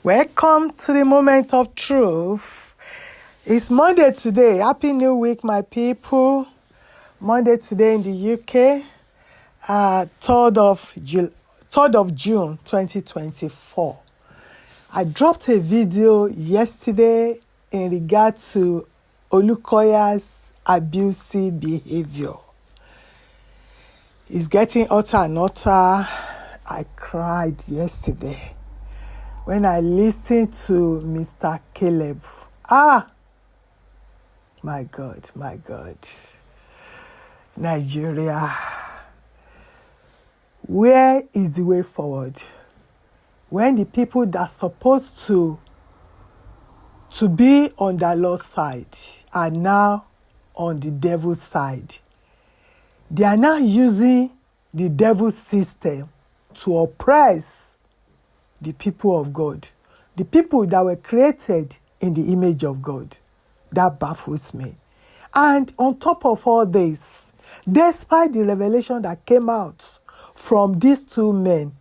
Welcome to the moment of truth. It's Monday today. Happy New Week, my people. Monday today in the UK, 3rd of June 2024. I dropped a video yesterday in regard to Olukoya's abusive behavior. It's getting hotter and hotter. I cried yesterday when I listened to Mr. Caleb. My God. Nigeria. Where is the way forward? When the people that are supposed to be on the Lord's side are now on the devil's side. They are now using the devil's system to oppress the people of God, the people that were created in the image of God. That baffles me. And on top of all this, despite the revelation that came out from these two men,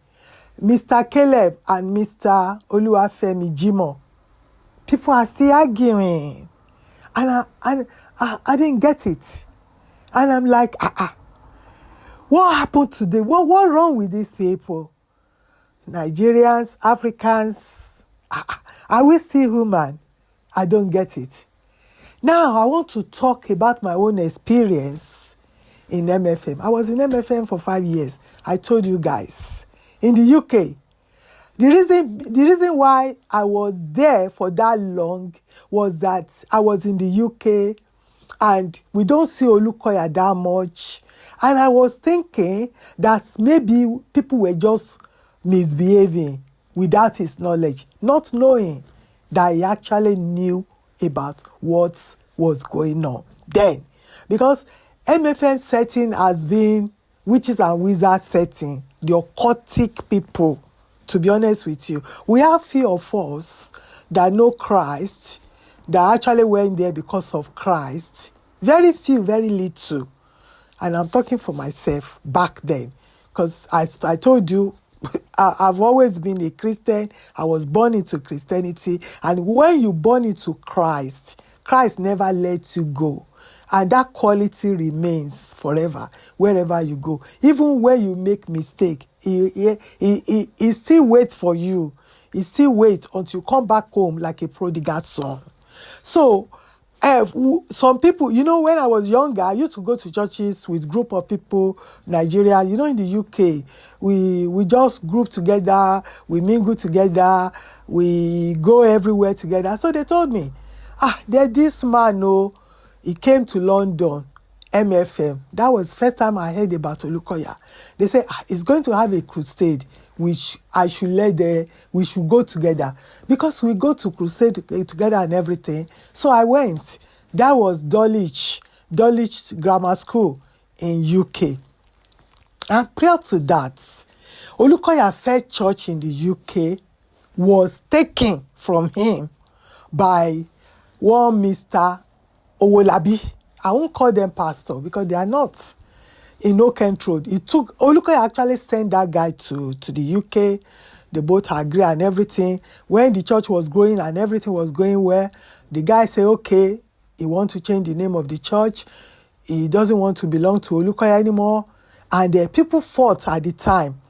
Mr. Caleb and Mr. Femi Jimoh, people are still arguing. And I didn't get it. And I'm like, what happened today? What wrong with these people? Nigerians, Africans, are we still human? I don't get it. Now, I want to talk about my own experience in MFM. I was in MFM for 5 years. I told you guys. In the UK, the reason why I was there for that long was that I was in the UK and we don't see Olukoya that much. And I was thinking that maybe people were just misbehaving without his knowledge, not knowing that he actually knew about what was going on then. Because MFM setting has been witches and wizards setting, the occultic people, to be honest with you. We have few of us that know Christ, that actually went there because of Christ. Very few, very little. And I'm talking for myself back then. Because I told you, I've always been a Christian. I was born into Christianity. And when you born into Christ, Christ never lets you go. And that quality remains forever, wherever you go. Even when you make mistake, he still waits for you. He still waits until you come back home like a prodigal son. So, some people, when I was younger, I used to go to churches with group of people, Nigeria. In the UK, we just group together, we mingle together, we go everywhere together. So they told me, there's this man, he came to London, MFM. That was the first time I heard about Olukoya. They said, he's going to have a crusade, which I should we should go together. Because we go to crusade together and everything. So I went. That was Dulwich Grammar School in UK. And prior to that, Olukoya First Church in the UK was taken from him by one Mr. Owolabi. I won't call them pastor because they are not in No Kent Road. Olukoya actually sent that guy to the UK. They both agree and everything. When the church was growing and everything was going well, the guy said, okay, he wants to change the name of the church. He doesn't want to belong to Olukoya anymore. And people fought at the time.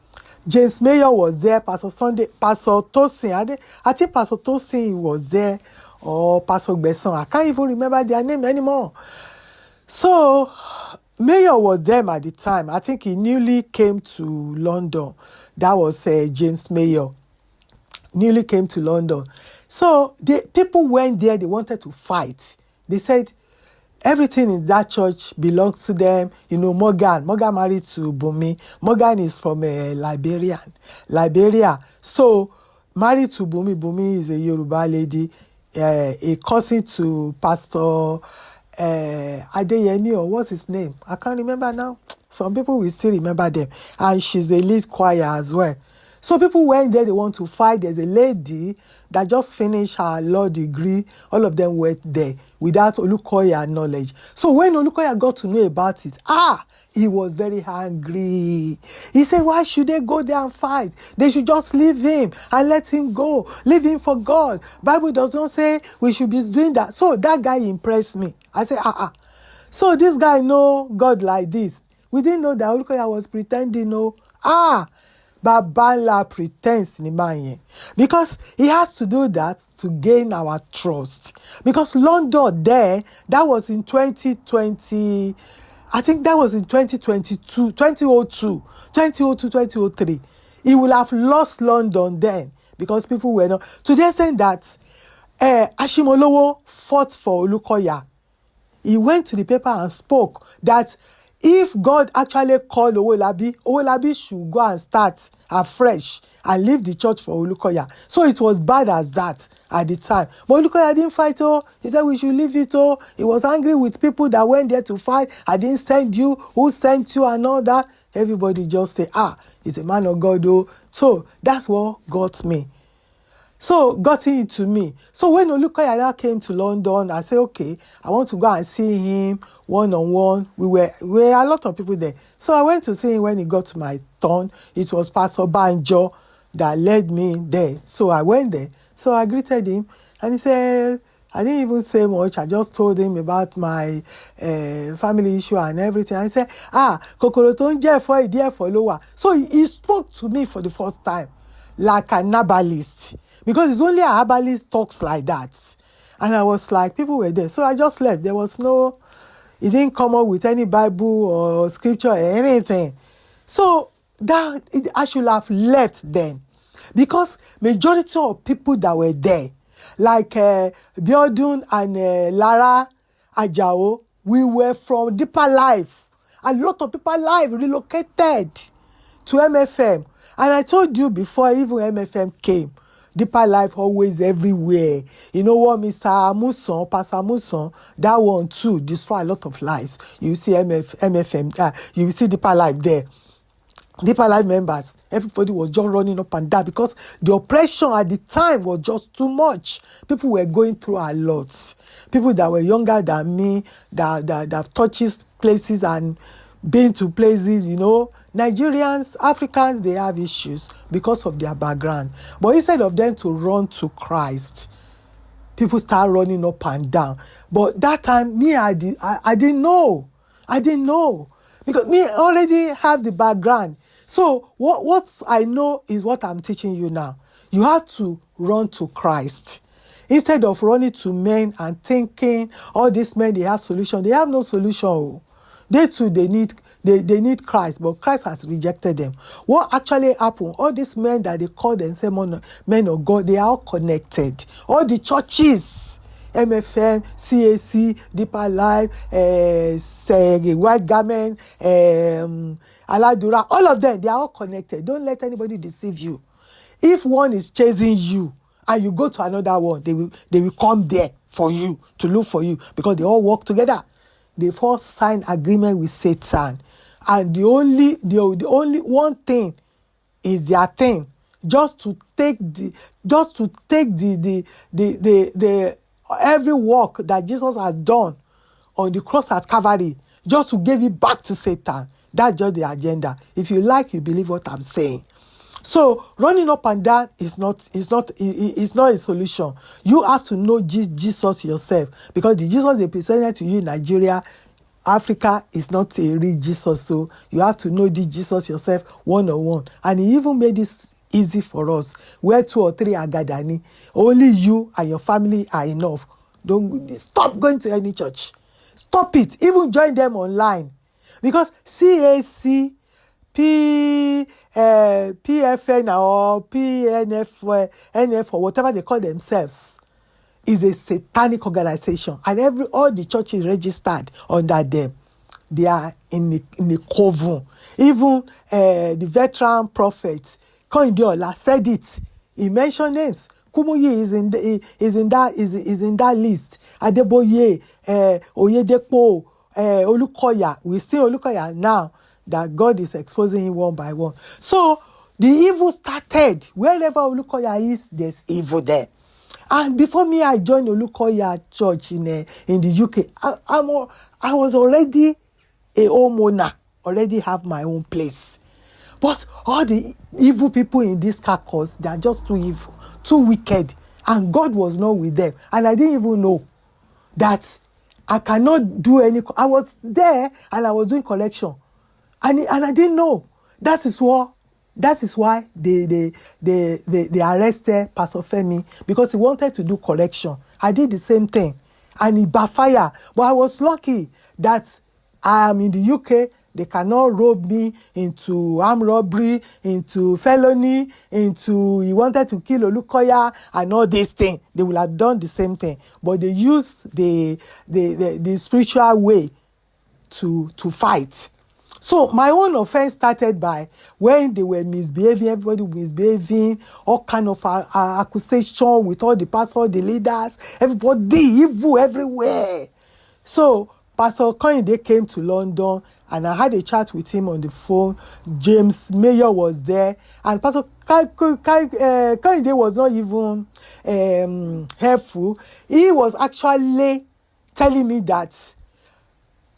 James Mayor was there, Pastor Tosin. I think Pastor Tosin was there, or Pastor Besson. I can't even remember their name anymore. So, Mayor was there at the time. I think he newly came to London. That was James Mayor. Newly came to London. So, people went there, they wanted to fight. They said, everything in that church belongs to them. Morgan married to Bumi. Morgan is from Liberia. So, married to Bumi. Bumi is a Yoruba lady, a cousin to Pastor Adeyemi, or what's his name? I can't remember now. Some people will still remember them. And she's a lead choir as well. So people went there, they want to fight. There's a lady that just finished her law degree. All of them went there without Olukoya knowledge. So when Olukoya got to know about it, he was very angry. He said, why should they go there and fight? They should just leave him and let him go. Leave him for God. Bible does not say we should be doing that. So that guy impressed me. I said, So this guy know God like this. We didn't know that Olukoya was pretending, no. Babala pretense ni man yen. Because he has to do that to gain our trust. Because London there, that was in 2020, I think that was in 2022, 2002, 2003. He will have lost London then because people were not. Today saying that Ashimolowo fought for Olukoya. He went to the paper and spoke that if God actually called Owolabi should go and start afresh and leave the church for Olukoya. So it was bad as that at the time. But Olukoya didn't fight. He said we should leave it. He was angry with people that went there to fight. I didn't send you. Who sent you and all that? Everybody just say, he's a man of God. So that's what got me. So got into me. So when Olukoya came to London, I said, okay, I want to go and see him one-on-one. We were a lot of people there. So I went to see him when he got to my turn. It was Pastor Banjo that led me there. So I went there. So I greeted him and he said, I didn't even say much. I just told him about my family issue and everything. I said, kokoro to nje efo idi efo lo wa. So he spoke to me for the first time like an herbalist. Because it's only a herbalist talks like that. And I was like, people were there. So I just left. There was he didn't come up with any Bible or scripture or anything. So I should have left then. Because majority of people that were there, like Biodun and Lara Ajao, we were from Deeper Life. A lot of people live relocated to MFM. And I told you before even MFM came, Deeper Life always everywhere. You know what, Mr. Amuson, Pastor Amuson, that one too destroy a lot of lives. You see MFM, you see Deeper Life there. Deeper Life members, everybody was just running up and down because the oppression at the time was just too much. People were going through a lot. People that were younger than me, that have touched places and been to places, Nigerians, Africans, they have issues because of their background. But instead of them to run to Christ, people start running up and down. But that time, me, I didn't know. I didn't know. Because me already have the background. So what I know is what I'm teaching you now. You have to run to Christ. Instead of running to men and thinking, all these men, they have solution. They have no solution. They too, they need Christ, but Christ has rejected them. What actually happened? All these men that they call themselves men of God, they are all connected. All the churches, MFM, CAC, Deeper Life, White Garment, Aladura, all of them, they are all connected. Don't let anybody deceive you. If one is chasing you and you go to another one, they will come there for you, to look for you, because they all work together. They first sign agreement with Satan, and the only one thing is their thing, just to take the every work that Jesus has done on the cross at Calvary, just to give it back to Satan. That's just the agenda. If you like, you believe what I'm saying. So running up and down is not a solution. You have to know Jesus yourself, because the Jesus they presented to you in Nigeria, Africa, is not a real Jesus. So you have to know the Jesus yourself one-on-one. And he even made this easy for us. Where 2 or 3 are gathering, only you and your family are enough. Don't stop going to any church. Stop it. Even join them online, because CAC, PFN or NF or whatever they call themselves is a satanic organization, and all the churches registered under them, they are in the coven. Even the veteran prophet Koindiola said it. He mentioned names. Kumuyi is in that list. Adeboye, Oyedepo, Olukoya. We see Olukoya now that God is exposing him one by one. So The evil started. Wherever Olukoya is, there's evil there. And before me, I joined Olukoya Church in the UK. I was already a homeowner, already have my own place. But all the evil people in this carcass, they are just too evil, too wicked. And God was not with them. And I didn't even know that I cannot do any. I was there and I was doing collection. And I didn't know. That is why they arrested Pastor Femi, because he wanted to do collection. I did the same thing and it backfired. But I was lucky that I am in the UK. They cannot rob me into armed robbery, into felony, into he wanted to kill Olukoya and all these things. They will have done the same thing. But they use the spiritual way to fight. So my own offense started by when they were misbehaving, everybody was misbehaving, all kind of accusation with all the pastors, the leaders, everybody evil everywhere. So Pastor Koinde came to London and I had a chat with him on the phone. James Mayor was there and Pastor Koinde was not even helpful. He was actually telling me that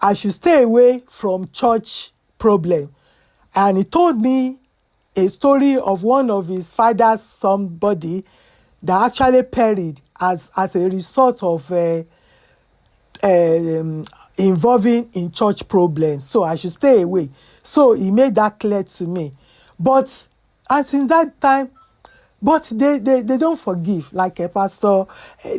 I should stay away from church problem. And he told me a story of one of his father's somebody that actually perished as a result of involving in church problems. So I should stay away. So he made that clear to me. But as in that time, but they don't forgive, like a pastor,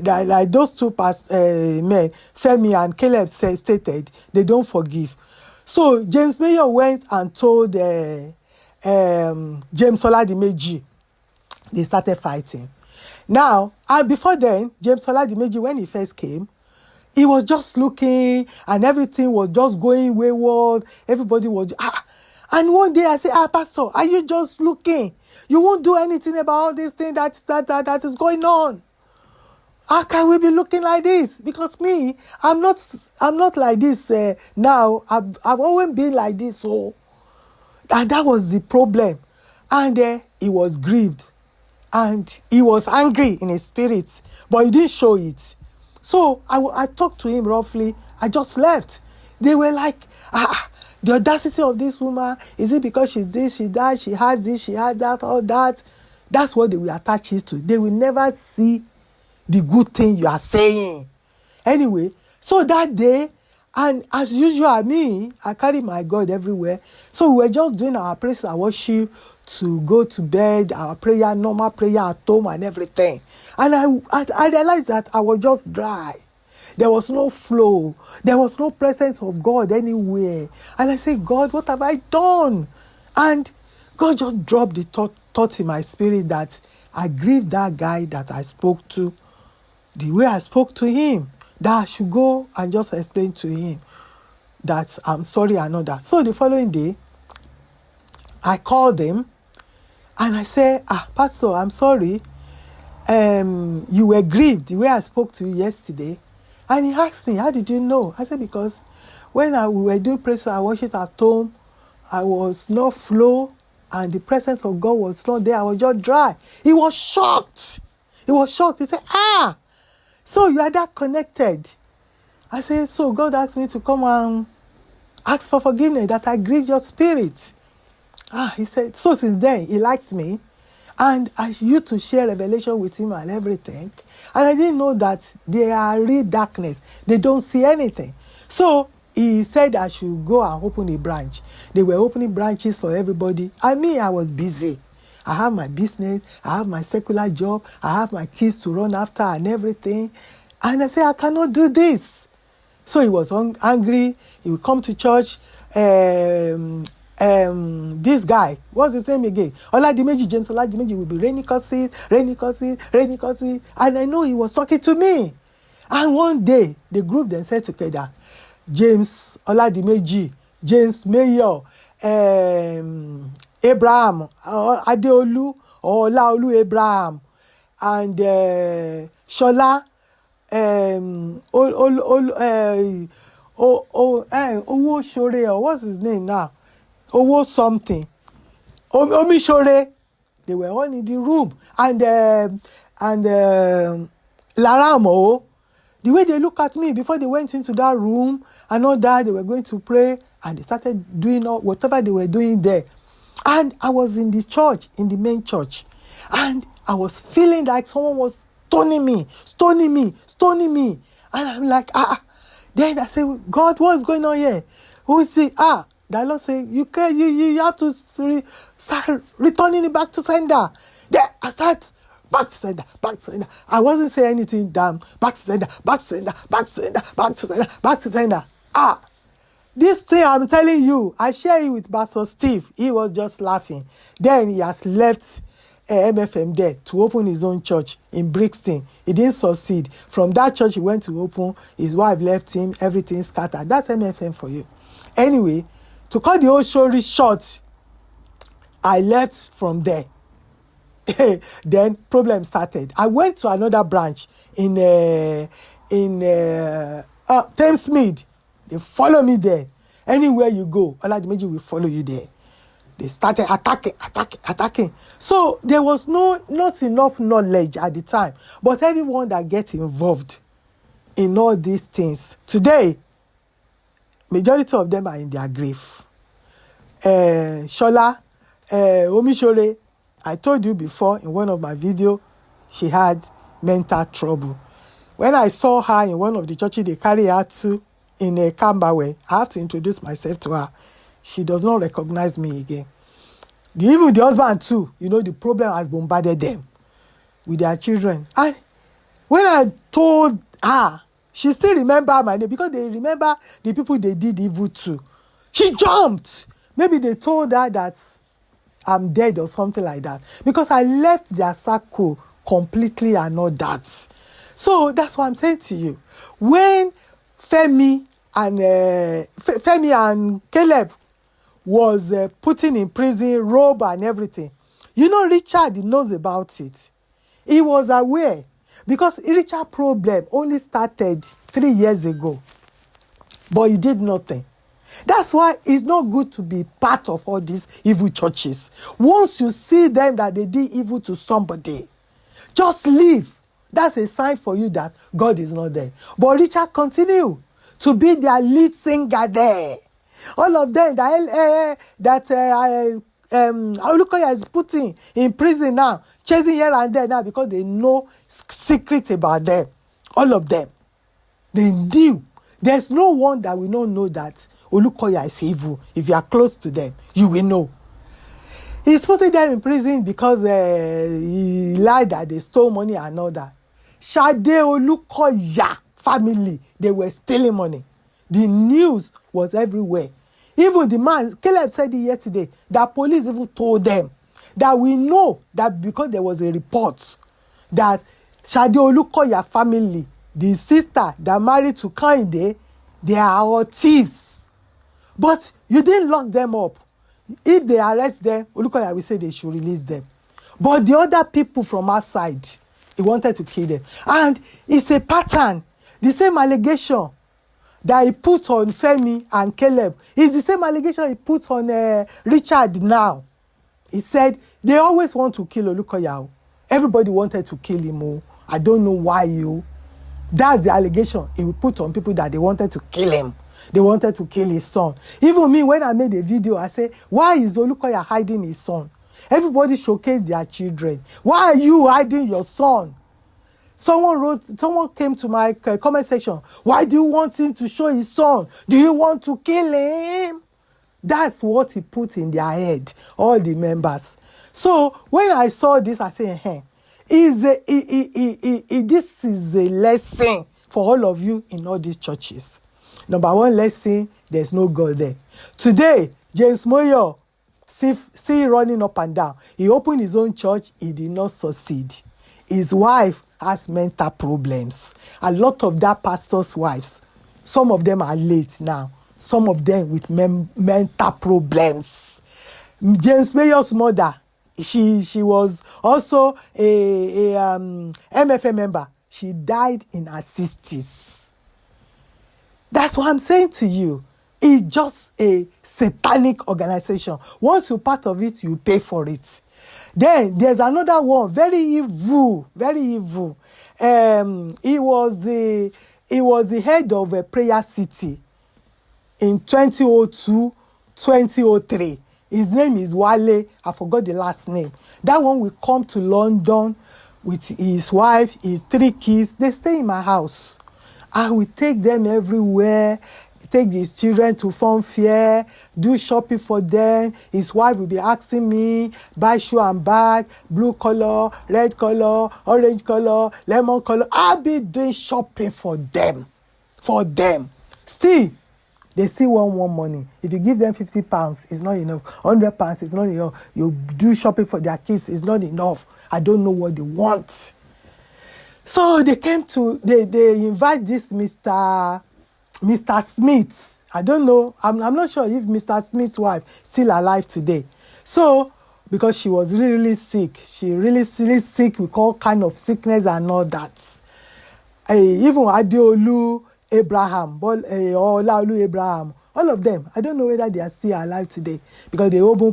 like those two men, Femi and Caleb stated, they don't forgive. So James Mayor went and told James Oladimeji. They started fighting. Now, and before then, James Oladimeji, when he first came, he was just looking and everything was just going wayward. Everybody was... And one day I said, Pastor, are you just looking? You won't do anything about all this thing that is going on. How can we be looking like this? Because me, I'm not like this now. I've always been like this. So, and that was the problem. And he was grieved. And he was angry in his spirit. But he didn't show it. So I talked to him roughly. I just left. They were like, the audacity of this woman, is it because she's this, she that, she has this, she has that, all that? That's what they will attach it to. They will never see the good thing you are saying. Anyway, so that day, and as usual, I carry my God everywhere. So we were just doing our praise and worship to go to bed, our prayer, normal prayer at home and everything. And I realized that I was just dry. There was no flow. There was no presence of God anywhere. And I said, God, what have I done? And God just dropped the thought in my spirit that I grieved that guy that I spoke to, the way I spoke to him, that I should go and just explain to him that I'm sorry and all that. So the following day, I called him and I said, Pastor, I'm sorry. You were grieved the way I spoke to you yesterday. And he asked me, how did you know? I said, because when we were doing praise and worship at home, I was not flow and the presence of God was not there. I was just dry. He was shocked. He said, so you are that connected. I said, so God asked me to come and ask for forgiveness that I grieved your spirit. He said, so since then, he liked me. And I used to share revelation with him and everything. And I didn't know that they are real darkness. They don't see anything. So he said I should go and open a branch. They were opening branches for everybody. I was busy. I have my business. I have my secular job. I have my kids to run after and everything. And I said, I cannot do this. So he was angry. He would come to church. This guy, what's his name again? James Oladimeji will be rainy curses. And I know he was talking to me. And one day, the group then said together, James Oladimeji, James Mayor, Abraham, Adeolu, or Olaolu Abraham, and Shola, Owo Shore, or what's his name now? Owo something. Omishore, they were all in the room. And Laramo, the way they look at me before they went into that room and all that, they were going to pray and they started doing whatever they were doing there. And I was in the church, in the main church, and I was feeling like someone was stoning me. And I'm like, Then I said, God, what's going on here? Who is it? The Lord said, you have to start returning it back to sender. Then I start back to sender. I wasn't saying anything, damn. Back to sender. This thing I'm telling you, I share it with Pastor Steve. He was just laughing. Then he has left MFM there to open his own church in Brixton. He didn't succeed. From that church he went to open, his wife left him, everything scattered. That's MFM for you. Anyway, to cut the whole story short, I left from there. Then problem started. I went to another branch in Thamesmead. They follow me there. Anywhere you go, Oladimeji will follow you there. They started attacking. So there was not enough knowledge at the time. But everyone that gets involved in all these things, today, majority of them are in their grave. Shola, Omishore, I told you before in one of my videos, she had mental trouble. When I saw her in one of the churches they carry her to in a Camberwell, I have to introduce myself to her. She does not recognize me again. Even the husband too, the problem has bombarded them with their children. And when I told her, she still remember my name because they remember the people they did evil to. She jumped. Maybe they told her that I'm dead or something like that. Because I left their circle completely and all that. So that's what I'm saying to you. When Femi and Caleb was putting in prison, robe and everything, Richard knows about it. He was aware because Richard's problem only started 3 years ago, but he did nothing. That's why it's not good to be part of all these evil churches. Once you see them that they did evil to somebody, just leave. That's a sign for you that God is not there. But Richard continued to be their lead singer there. All of them that Olukoya is putting in prison now, chasing here and there now because they know secrets about them. All of them. They knew. There's no one that will not know that Olukoya is evil. If you are close to them, you will know. He's putting them in prison because he lied that they stole money and all that. Shade Olukoya family, they were stealing money. The news was everywhere. Even the man, Caleb said it yesterday, that police even told them that we know that because there was a report that Shade Olukoya family, the sister that married to Kehinde, they are all thieves. But you didn't lock them up. If they arrest them, Olukoya will say they should release them. But the other people from outside, he wanted to kill them. And it's a pattern. The same allegation that he put on Femi and Caleb is the same allegation he put on Richard now. He said they always want to kill Olukoya. Everybody wanted to kill him. I don't know why. That's the allegation he put on people, that they wanted to kill him. They wanted to kill his son. Even me, when I made a video, I said, why is Olukoya hiding his son? Everybody showcased their children. Why are you hiding your son? Someone came to my comment section. Why do you want him to show his son? Do you want to kill him? That's what he put in their head, all the members. So when I saw this, I said, this is a lesson for all of you in all these churches. Number one lesson, there's no God there. Today, James Moyo, still running up and down. He opened his own church. He did not succeed. His wife has mental problems. A lot of that pastor's wives, some of them are late now. Some of them with mental problems. James Mayor's mother, she was also a MFM member. She died in her 60s. That's what I'm saying to you. It's just a satanic organization. Once you're part of it, you pay for it. Then there's another one, very evil, very evil. He was the head of a prayer city in 2002, 2003. His name is Wale. I forgot the last name. That one will come to London with his wife, his 3 kids. They stay in my house. I will take them everywhere, take his children to fun fair, do shopping for them. His wife will be asking me, buy shoe and bag, blue color, red color, orange color, lemon color. I'll be doing shopping for them. Still, they still want more money. If you give them £50, it's not enough. £100, it's not enough. You do shopping for their kids, it's not enough. I don't know what they want. So they invite this Mr. Smith. I don't know. I'm not sure if Mr. Smith's wife is still alive today. So, because she was really sick. She really sick with all kind of sickness and all that. Even Adeolu Abraham, Olaolu Abraham, all of them. I don't know whether they are still alive today because they open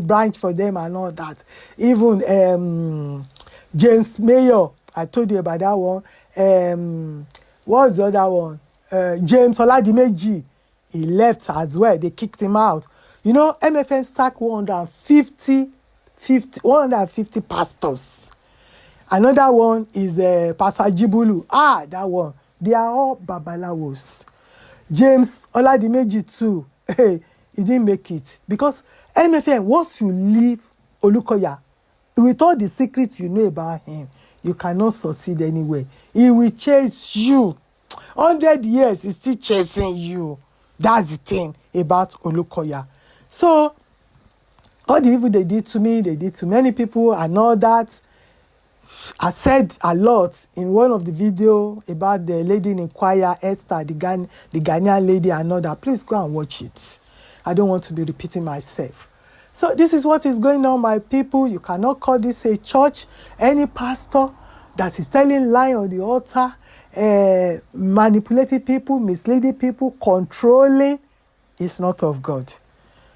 branch for them and all that. Even James Mayor, I told you about that one. What's the other one? James Oladimeji, he left as well. They kicked him out. You know, MFM sacked 150 pastors. Another one is Pastor Jibulu. That one. They are all babalawos. James Oladimeji too. He didn't make it. Because MFM, once you leave Olukoya, with all the secrets you know about him, you cannot succeed anywhere. He will chase you. 100 years, he's still chasing you. That's the thing about Olukoya. So, all the evil they did to me, they did to many people and all that. I said a lot in one of the video about the lady in choir, Esther, the Ghanaian lady and all that. Please go and watch it. I don't want to be repeating myself. So this is what is going on, my people. You cannot call this a church. Any pastor that is telling lie on the altar, manipulating people, misleading people, controlling, is not of God.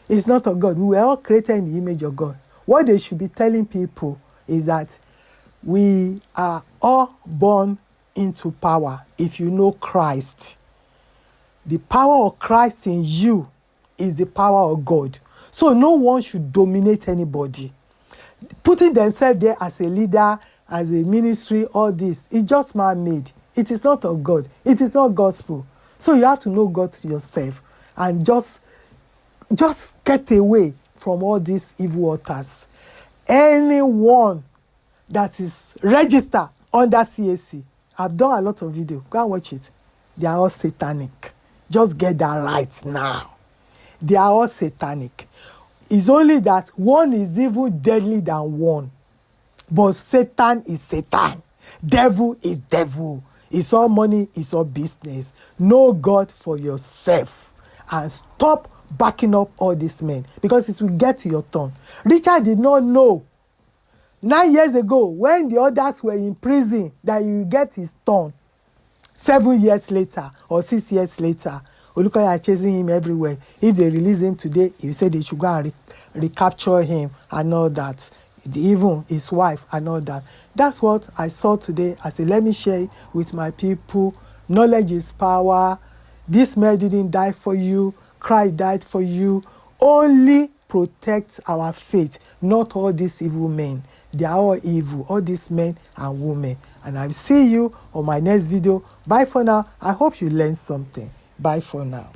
It's not of God. We were all created in the image of God. What they should be telling people is that we are all born into power if you know Christ. The power of Christ in you is the power of God. So no one should dominate anybody. Putting themselves there as a leader, as a ministry, all this, it's just man-made. It is not of God. It is not gospel. So you have to know God yourself and just get away from all these evil altars. Anyone that is registered under CAC, I've done a lot of video. Go and watch it. They are all satanic. Just get that right now. They are all satanic. It's only that one is even deadly than one. But Satan is Satan. Devil is devil. It's all money, it's all business. Know God for yourself. And stop backing up all these men. Because it will get to your turn. Richard did not know 9 years ago, when the others were in prison, that you get his turn. 7 years later or 6 years later, Olukoya are chasing him everywhere. If they release him today, he said they should go and recapture him and all that. Even his wife and all that. That's what I saw today. I said, let me share it with my people. Knowledge is power. This man didn't die for you. Christ died for you. Only protect our faith, not all these evil men. They are all evil, all these men and women. And I will see you on my next video. Bye for now. I hope you learned something. Bye for now.